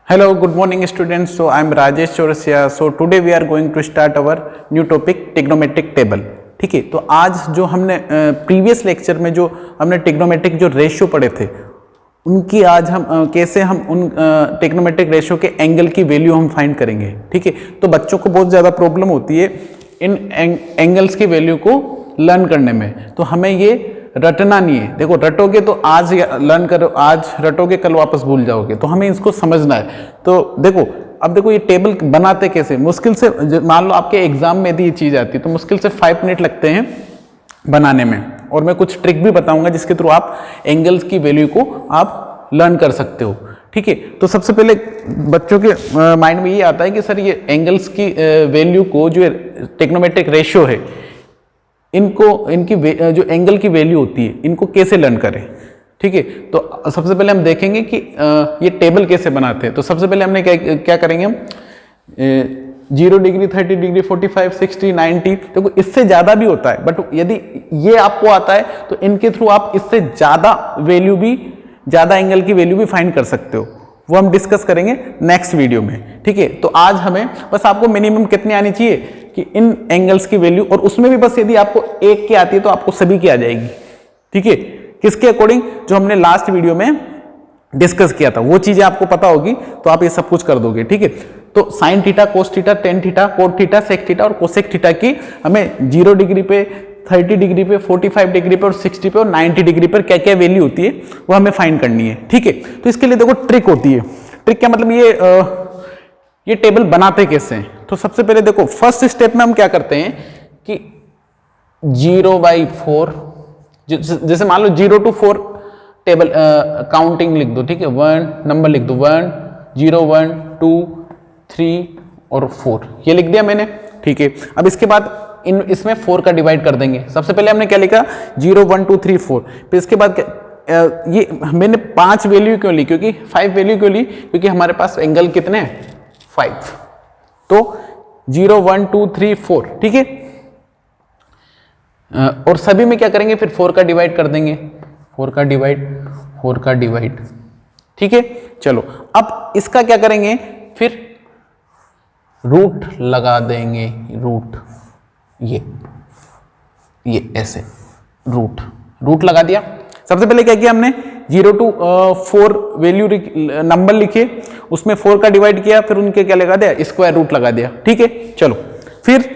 Hello, good morning students. So I am Rajesh Chaurasia. So today we are going to start our new topic trigonometric table. ठीक है, तो आज जो हमने previous lecture में जो हमने ट्रिग्नोमेट्रिक जो रेशियो पढ़े थे उनकी आज हम कैसे हम उन ट्रिग्नोमेट्रिक रेशियो के एंगल की वैल्यू हम फाइंड करेंगे। ठीक है, तो बच्चों को बहुत ज़्यादा प्रॉब्लम होती है इन एंगल्स की वैल्यू को लर्न करने में, तो हमें ये रटना नहीं है। देखो रटोगे तो आज लर्न करो, आज रटोगे कल वापस भूल जाओगे, तो हमें इसको समझना है। तो देखो अब देखो ये टेबल बनाते कैसे, मुश्किल से मान लो आपके एग्जाम में यदि ये चीज़ आती है तो मुश्किल से 5 मिनट लगते हैं बनाने में, और मैं कुछ ट्रिक भी बताऊंगा जिसके थ्रू आप एंगल्स की वैल्यू को आप लर्न कर सकते हो। ठीक है, तो सबसे पहले बच्चों के माइंड में ये आता है कि सर ये एंगल्स की वैल्यू को जो ट्रिग्नोमेट्रिक रेशियो है इनको इनकी जो एंगल की वैल्यू होती है इनको कैसे लर्न करें। ठीक है, तो सबसे पहले हम देखेंगे कि ये टेबल कैसे बनाते हैं। तो सबसे पहले हमने क्या करेंगे हम 0 डिग्री 30 डिग्री 45 60 90, देखो इससे ज़्यादा भी होता है, बट यदि ये आपको आता है तो इनके थ्रू आप इससे ज़्यादा वैल्यू भी, ज़्यादा एंगल की वैल्यू भी फाइंड कर सकते हो। वो हम डिस्कस करेंगे नेक्स्ट वीडियो में। ठीक है, तो आज हमें बस आपको मिनिमम कितनी आनी चाहिए कि इन एंगल्स की वैल्यू, और उसमें भी बस यदि आपको एक की आती है तो आपको सभी की आ जाएगी। ठीक है, किसके अकॉर्डिंग, जो हमने लास्ट वीडियो में डिस्कस किया था वो चीजें आपको पता होगी तो आप ये सब कुछ कर दोगे। ठीक है, तो sine theta, cos theta, tan theta, cot theta, sec theta और कोसेक थीटा की हमें 0 डिग्री पे, 30 डिग्री पे, 45 डिग्री पे और 60 पे और 90 डिग्री पर क्या क्या वैल्यू होती है वो हमें फाइंड करनी है। ठीक है, तो इसके लिए देखो ट्रिक होती है। ट्रिक क्या मतलब, ये टेबल बनाते कैसे हैं। तो सबसे पहले देखो फर्स्ट स्टेप में हम क्या करते हैं कि 0/4, जैसे मान लो 0 to 4 टेबल काउंटिंग लिख दो। ठीक है, 1 नंबर लिख दो, 1 0 1 2 3 और 4, ये लिख दिया मैंने। ठीक है, अब इसके बाद इसमें 4 का डिवाइड कर देंगे। सबसे पहले हमने क्या लिखा 0 1 2 3 4, फिर इसके बाद ये मैंने 5 वैल्यू क्यों ली, क्योंकि 5 वैल्यू क्यों ली, क्योंकि हमारे पास एंगल कितने हैं 5, तो 0 1 2 3 4। ठीक है, और सभी में क्या करेंगे फिर 4 का डिवाइड कर देंगे, 4 का डिवाइड। ठीक है, चलो अब इसका क्या करेंगे, फिर रूट लगा देंगे, रूट ये ऐसे रूट लगा दिया। सबसे पहले क्या किया हमने 0 to 4 वैल्यू नंबर लिखे, उसमें 4 का डिवाइड किया, फिर उनके क्या लगा दिया, स्क्वायर रूट लगा दिया। ठीक है, चलो फिर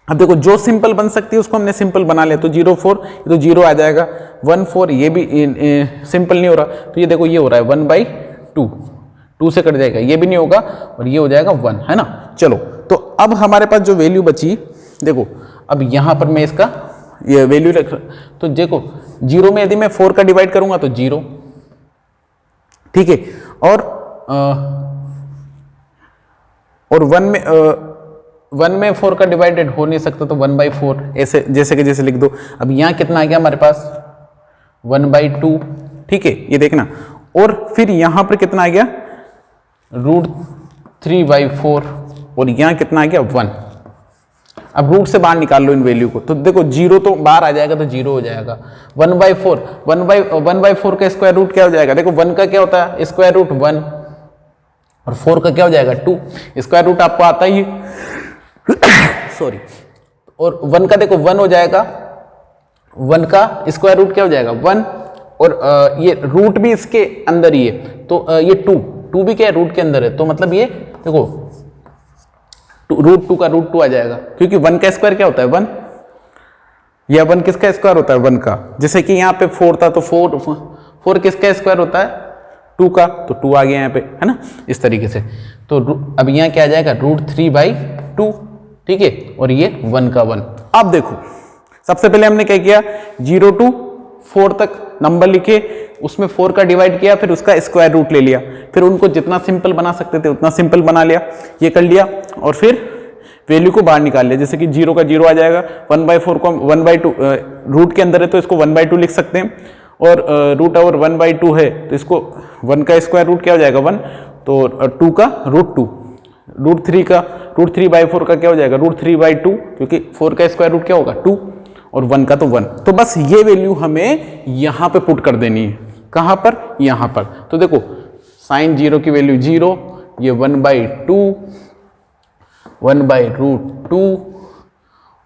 अब देखो जो सिंपल बन सकती है उसको हमने सिंपल बना लिया। तो 0 4 ये तो 0 आ जाएगा, 1 4 ये भी सिंपल नहीं हो रहा, तो ये देखो ये हो रहा है 1/2, 2 से कट जाएगा, ये भी नहीं होगा, और ये हो जाएगा 1, है ना। चलो तो अब हमारे पास जो वैल्यू बची, देखो अब यहां पर मैं इसका ये वैल्यू रख, तो देखो 0 में यदि मैं 4 का डिवाइड करूंगा तो 0। ठीक है, और 1 में 4 का डिवाइडेड हो नहीं सकता, तो 1/4 ऐसे जैसे कि जैसे लिख दो। अब यहां कितना आ गया हमारे पास 1/2। ठीक है, ये देखना, और फिर यहां पर कितना आ गया √3/4, और यहां कितना आ गया 1। अब रूट से बाहर निकाल लो इन वैल्यू को, तो देखो 0 तो बाहर आ जाएगा तो 0 हो जाएगा। 1/4 का स्क्वायर रूट क्या हो जाएगा, देखो 1 का क्या होता है स्क्वायर रूट 1, और 4 का क्या हो जाएगा 2, स्क्वायर रूट आपको आता ही सॉरी, और 1 का देखो 1 हो जाएगा, 1 का स्क्वायर रूट क्या हो जाएगा 1, और ये रूट भी इसके अंदर ही है, तो ये 2 भी क्या है रूट के अंदर है, तो मतलब ये देखो √2 का √2 आ जाएगा, क्योंकि 1 का स्क्वायर क्या होता है 1, या 1 किसका स्क्वायर होता है 1 का। जैसे कि यहाँ पे 4 था तो 4 किसका स्क्वायर होता है 2 का, तो 2 आ गया यहाँ पे, है ना, इस तरीके से। तो अब यहाँ क्या आ जाएगा √3/2। ठीक है, और ये 1 का 1। अब देखो सबसे पहले हमने क्या किया 0 to 4 तक नंबर लिखे, उसमें 4 का डिवाइड किया, फिर उसका स्क्वायर रूट ले लिया, फिर उनको जितना सिंपल बना सकते थे उतना सिंपल बना लिया, ये कर लिया, और फिर वैल्यू को बाहर निकाल लिया। जैसे कि 0 का 0 आ जाएगा, 1/4 को 1/2 रूट के अंदर है तो इसको 1/2 लिख सकते हैं, और रूट ओवर 1/2 है तो इसको 1 का स्क्वायर रूट क्या हो जाएगा 1, तो 2 का √2, √3/4 का क्या हो जाएगा √3/2, क्योंकि 4 का स्क्वायर रूट क्या होगा 2, और 1 का तो 1। तो बस ये वैल्यू हमें यहां पे पुट कर देनी है, कहां पर, यहां पर। तो देखो साइन 0 की वैल्यू 0, ये 1/2, 1/√2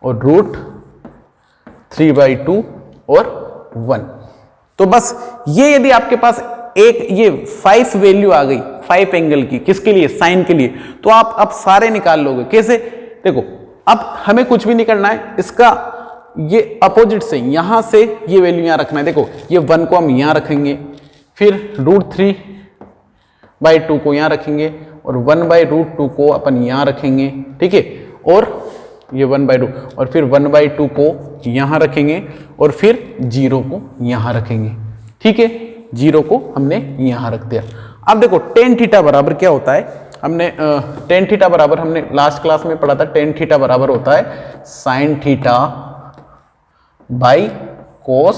और √3/2 और 1। तो बस ये यदि आपके पास एक ये 5 वैल्यू आ गई 5 एंगल की, किसके लिए, साइन के लिए, तो आप अब सारे निकाल लोगे। कैसे, देखो अब हमें कुछ भी नहीं करना है, इसका ये अपोजिट से यहां से ये वैल्यू यहां रखना है। देखो ये 1 को हम यहां रखेंगे, फिर √3/2 को यहां रखेंगे और 1/√2 को अपन यहां रखेंगे, ठीक है, और ये 1/2 और फिर 1/2 को यहां रखेंगे और फिर 0 को यहां रखेंगे, ठीक है, 0 को हमने यहां रख दिया। अब देखो tan थीटा बराबर क्या होता है, हमने tan थीटा बराबर हमने लास्ट क्लास में पढ़ा था, tan थीटा बराबर होता है sin theta by cos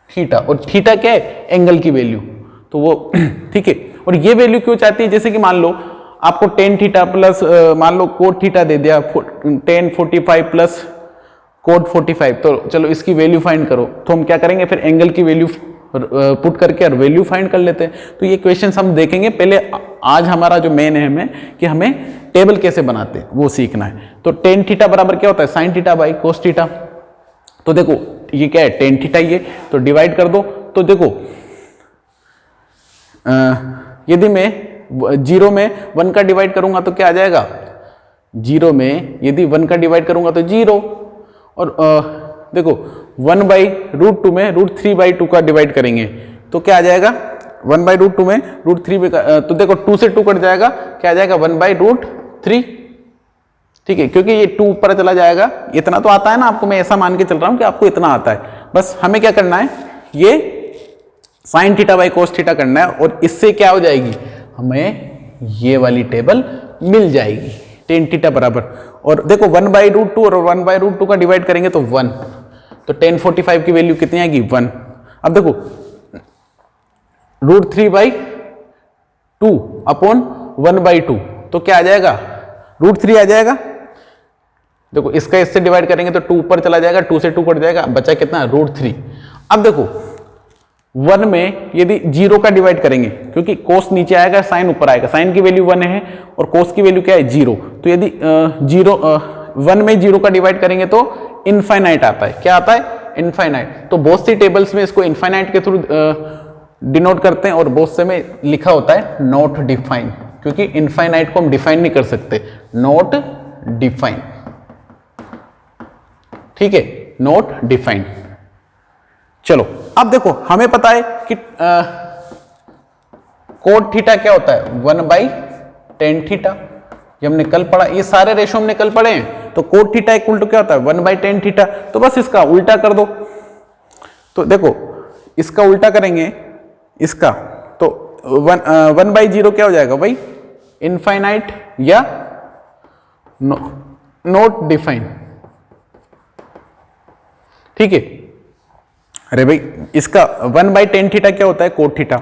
theta, और थीटा क्या है, एंगल की वैल्यू, तो वो ठीक है। और ये वैल्यू क्यों चाहती है, जैसे कि मान लो आपको tan थीटा प्लस मान लो cot थीटा दे दिया, tan 45 प्लस cot 45, तो चलो इसकी वैल्यू फाइंड करो, तो हम क्या करेंगे, फिर एंगल की वैल्यू पुट करके और वैल्यू फाइंड कर लेते हैं। तो ये क्वेश्चंस हम देखेंगे, पहले आज हमारा जो मेन है हमें कि हमें टेबल कैसे बनाते हैं वो सीखना है। तो tan थीटा बराबर क्या होता है, sin theta by cos theta. तो देखो ये क्या है, tan थीटा, ये तो डिवाइड कर दो। तो देखो यदि मैं 0 में 1 का डिवाइड करूंगा तो क्या आ जाएगा, 0 में यदि 1 का डिवाइड करूंगा तो 0, और देखो 1/√2 में √3/2 का डिवाइड करेंगे तो क्या आ जाएगा, 1/√2 में √3 का, तो देखो 2 से 2 कट जाएगा, क्या आ जाएगा 1/√3, ठीक है, क्योंकि ये 2 ऊपर चला जाएगा। इतना तो आता है ना आपको, मैं ऐसा मान के चल रहा हूं कि आपको इतना आता है। बस हमें क्या करना है, ये sin theta by cos theta करना है, और इससे क्या हो जाएगी, हमें ये वाली टेबल मिल जाएगी, tan थीटा बराबर। और देखो 1/√2 और 1/√2 का डिवाइड करेंगे तो 1, तो tan 45 की वैल्यू कितनी आएगी, 1। अब देखो √3/2 अपॉन 1/2, तो क्या आ जाएगा, √3 आ जाएगा। देखो इसका इससे डिवाइड करेंगे तो 2 ऊपर चला जाएगा, 2 से 2 कट जाएगा, बचा कितना, √3। अब देखो 1 में यदि 0 का डिवाइड करेंगे, क्योंकि cos नीचे आएगा, sin ऊपर आएगा, sin की वैल्यू 1 है और cos की वैल्यू क्या है, 0। तो यदि 1 में 0 का डिवाइड करेंगे तो इनफाइनाइट आता है, क्या आता है, इनफाइनाइट। तो बहुत सी टेबल्स में इसको इनफाइनाइट के थ्रू डिनोट करते हैं, और बहुत से में लिखा होता है नॉट डिफाइन, क्योंकि इनफाइनाइट को हम डिफाइन नहीं कर सकते, नॉट डिफाइन, ठीक है, नॉट डिफाइन। चलो अब देखो हमें पता है कि cot थीटा क्या होता है, 1/tan थीटा, ये हमने कल पढ़ा, ये सारे रेशो हमने कल पढ़े हैं। तो cot थीटा इक्वल टू क्या होता है, 1/tan थीटा। तो बस इसका उल्टा कर दो, तो देखो इसका उल्टा करेंगे इसका, तो 1/0 क्या हो जाएगा भाई, इनफाइनाइट या नॉट डिफाइन, ठीक है। अरे भाई इसका 1/tan थीटा क्या होता है, cot थीटा,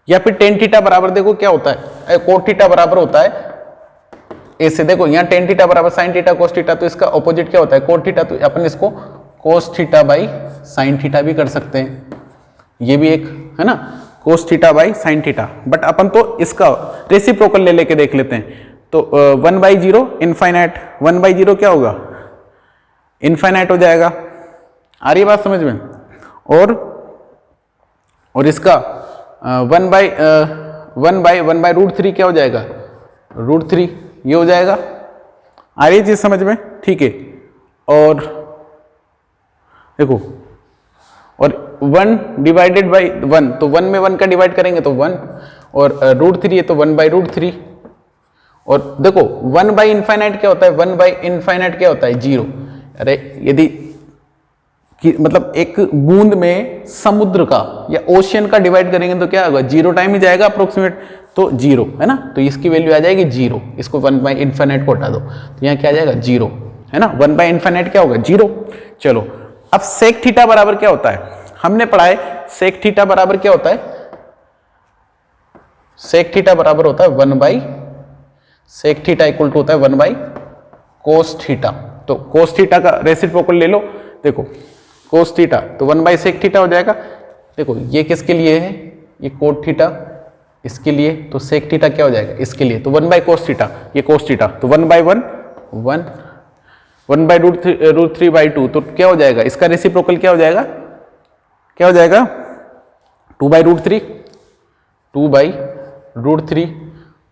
या फिर tan थीटा बराबर देखो क्या होता है, cot थीटा बराबर होता है ऐसे, देखो यहाँ tan थीटा बराबर sin थीटा cos थीटा, तो इसका ऑपोजिट क्या होता है, cot थीटा, तो अपन इसको cos theta by sin theta भी कर सकते हैं, ये भी एक है ना, cos theta by sin theta. But अपन तो इसका रेसिप्रोकल ले लेके देख लेते हैं। तो 1/0 इनफाइनाइट, 1/0 क्या होगा, इनफाइनाइट हो जाएगा, आ रही है बात समझ में। और इसका 1/√3 क्या हो जाएगा, √3, ये हो जाएगा, आ रही है चीज समझ में, ठीक है। और देखो, और 1/1, तो 1 में 1 का डिवाइड करेंगे तो 1, और √3 है तो 1/√3। और देखो 1/∞ क्या होता है, 1/∞ क्या होता है, 0। अरे यदि कि मतलब एक बूंद में समुद्र का या ओशियन का डिवाइड करेंगे तो क्या होगा, 0 टाइम ही जाएगा अप्रोक्सीमेट, तो 0 है ना, तो इसकी वैल्यू आ जाएगी 0। इसको 1/∞ को हटा दो तो यहाँ क्या आ जाएगा, 0 है ना, 1/∞ क्या होगा, 0। चलो अब sec थीटा बराबर क्या होता है, हमने पढ़ा है sec थीटा बराबर क्या होता है, sec थीटा बराबर होता है 1/sec थीटा इक्वल टू होता है 1/cos थीटा। तो cos थीटा का रेसिप्रोकल ले लो, देखो cos थीटा तो 1/sec थीटा हो जाएगा। देखो ये किसके लिए है, ये cot थीटा इसके लिए तो सेक थीटा क्या हो जाएगा, इसके लिए तो 1 बाई कोस थीटा, ये कोस थीटा तो 1 by 1 by root three by 2, तो क्या हो जाएगा इसका रेसिप्रोकल क्या हो जाएगा, क्या हो जाएगा 2 बाई रूट थ्री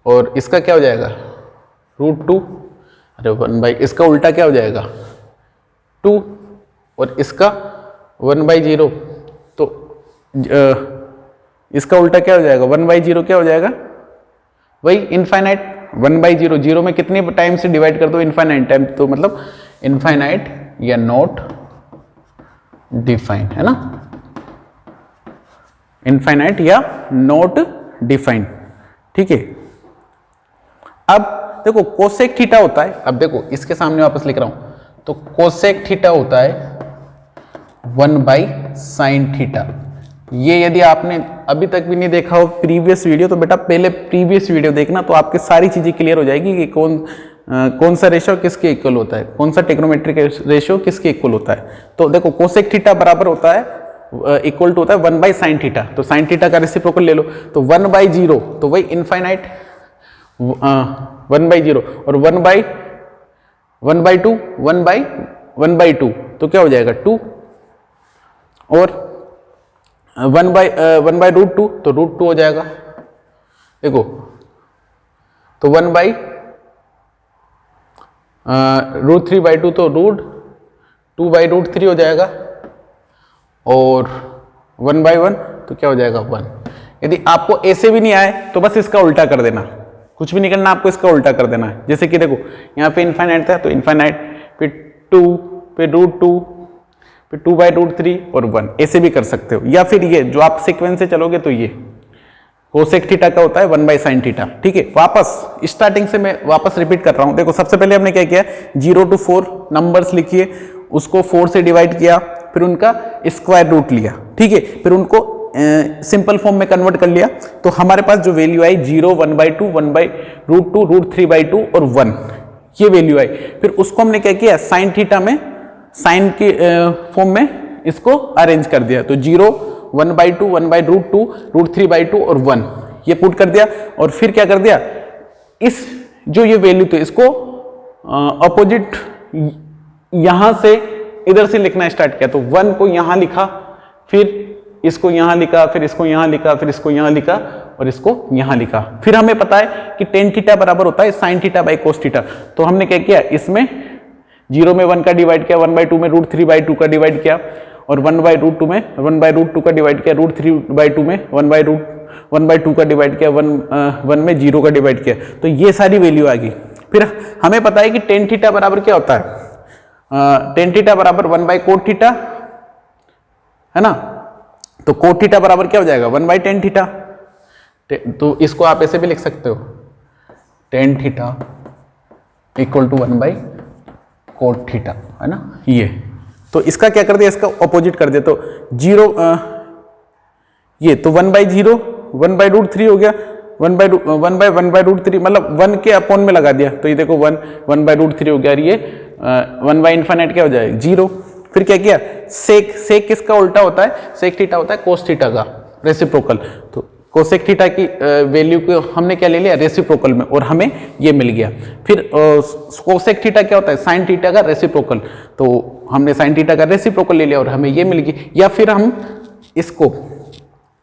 और इसका क्या हो जाएगा √2, अरे 1 बाई इसका उल्टा क्या हो जाएगा 2 और इसका 1 बाई 0, तो इसका उल्टा क्या हो जाएगा 1 बाई 0 क्या हो जाएगा वही इनफाइनाइट 1 बाई 0, 0 में कितने टाइम से डिवाइड कर दो इनफाइनाइट टाइम, तो मतलब इनफाइनाइट या नॉट डिफाइंड है ना, इनफाइनाइट या नॉट डिफाइंड, ठीक है। अब देखो कोसेक थीटा होता है, अब देखो इसके सामने वापस लिख रहा हूं, तो कोसेक थीटा होता है 1 बाई साइन थीटा। ये यदि आपने अभी तक भी नहीं देखा हो प्रीवियस वीडियो, तो बेटा पहले प्रीवियस वीडियो देखना, तो आपके सारी चीजें क्लियर हो जाएगी कि कौन सा रेशो किसके इक्वल होता है, कौन सा ट्रिग्नोमेट्रिक रेशो किसके इक्वल होता है। तो देखो कोसेक थीटा बराबर होता है इक्वल टू होता है 1 बाई साइन थीटा, तो साइन थीटा का रेसिप्रोकल ले लो, तो 1 बाई 0 तो वही इनफाइनाइट 1 बाई 0 और 1 बाई 2 1 बाई 2 तो क्या हो जाएगा 2 और 1 बाई √2 तो √2 हो जाएगा, देखो तो 1 बाई √3 बाई 2 तो √2 बाई √3 हो जाएगा और 1 बाई 1 तो क्या हो जाएगा 1। यदि आपको ऐसे भी नहीं आए तो बस इसका उल्टा कर देना, कुछ भी नहीं करना, आपको इसका उल्टा कर देना है। जैसे कि देखो यहाँ पे इनफाइनाइट था तो इनफाइनाइट, फिर 2 फिर √2 फिर 2 बाई √3 और 1, ऐसे भी कर सकते हो। या फिर ये जो आप सीक्वेंस से चलोगे तो ये कोसेक थीटा का होता है 1 बाई साइन थीटा, ठीक है। वापस स्टार्टिंग से मैं वापस रिपीट कर रहा हूं, देखो सबसे पहले हमने क्या किया 0 to 4 नंबर्स लिखिए, उसको 4 से डिवाइड किया, फिर उनका स्क्वायर रूट लिया, ठीक है, फिर उनको सिंपल फॉर्म में कन्वर्ट कर लिया, तो हमारे पास जो value I 0 1 by 2 1 by √2 √3 by 2 और 1, ये वैल्यू आई। फिर उसको हमने क्या किया साइन थीटा में, साइन के फॉर्म में इसको अरेंज कर दिया, तो 0 1 बाई 2 1 बाई √2 √3 बाई 2 और 1 ये पुट कर दिया। और फिर क्या कर दिया, इस जो ये वैल्यू थे इसको अपोजिट यहां से इधर से लिखना स्टार्ट किया, तो 1 को यहां लिखा, फिर इसको यहां लिखा, फिर इसको यहां लिखा, फिर इसको यहां लिखा और इसको यहां लिखा। फिर हमें पता है कि टेन थीटा बराबर होता है sine theta by cos theta, तो हमने क्या किया इसमें 0 में 1 का डिवाइड किया, 1 बाई 2 में √3 बाई 2 का डिवाइड किया और 1 बाई √2 में 1 बाई √2 का डिवाइड किया, √3 बाई 2 में 1 बाई 2 का डिवाइड किया, 1 में 0 का डिवाइड किया, तो ये सारी वैल्यू आ गई। फिर हमें पता है कि टेन थीटा बराबर क्या होता है, टेन थीटा बराबर 1 बाई कोट थीटा है ना, तो कोट थीटा बराबर क्या हो जाएगा 1 बाई टेन थीटा, तो इसको आप ऐसे भी लिख सकते हो tan theta equal to 1 by cot theta है ना, ये तो इसका क्या कर दिया, इसका ऑपोजिट कर दिया, तो 0 ये तो 1 बाई 0 1 बाई √3 हो गया, 1 बाई √3 मतलब 1 के अपॉन में लगा दिया, तो ये देखो 1 बाई √3 हो गया, और ये 1 बाई इनफाइनाइट क्या हो जाएगा 0। फिर क्या किया सेक किसका उल्टा होता है, सेक थीटा होता है कोस थीटा का रेसिप्रोकल, तो कोसेक थीटा की वैल्यू को हमने क्या ले लिया रेसिप्रोकल में और हमें ये मिल गया। फिर कोसेक थीटा क्या होता है साइन थीटा का रेसिप्रोकल, तो हमने साइन थीटा का रेसिप्रोकल ले लिया और हमें ये मिल गई। या फिर हम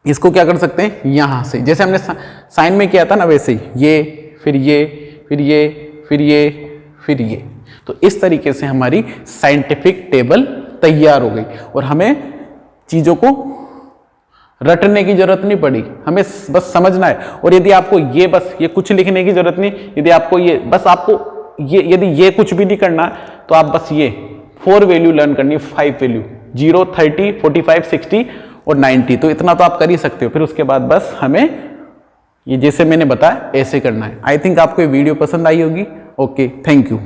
इसको क्या कर सकते हैं, यहां से जैसे हमने साइन में किया था ना वैसे ही ये फिर ये फिर ये फिर ये फिर ये, तो इस तरीके से हमारी साइंटिफिक टेबल तैयार हो गई और हमें चीजों को रटने की जरूरत नहीं पड़ी, हमें बस समझना है। और यदि आपको ये कुछ लिखने की जरूरत नहीं, यदि आपको यदि ये कुछ भी नहीं करना तो आप बस ये 4 वैल्यू लर्न करनी है, 5 वैल्यू 0 30 45 60 और 90, तो इतना तो आप कर ही सकते हो। फिर उसके बाद बस हमें ये जैसे मैंने बताया ऐसे करना है। आई थिंक आपको ये वीडियो पसंद आई होगी। Okay, thank you.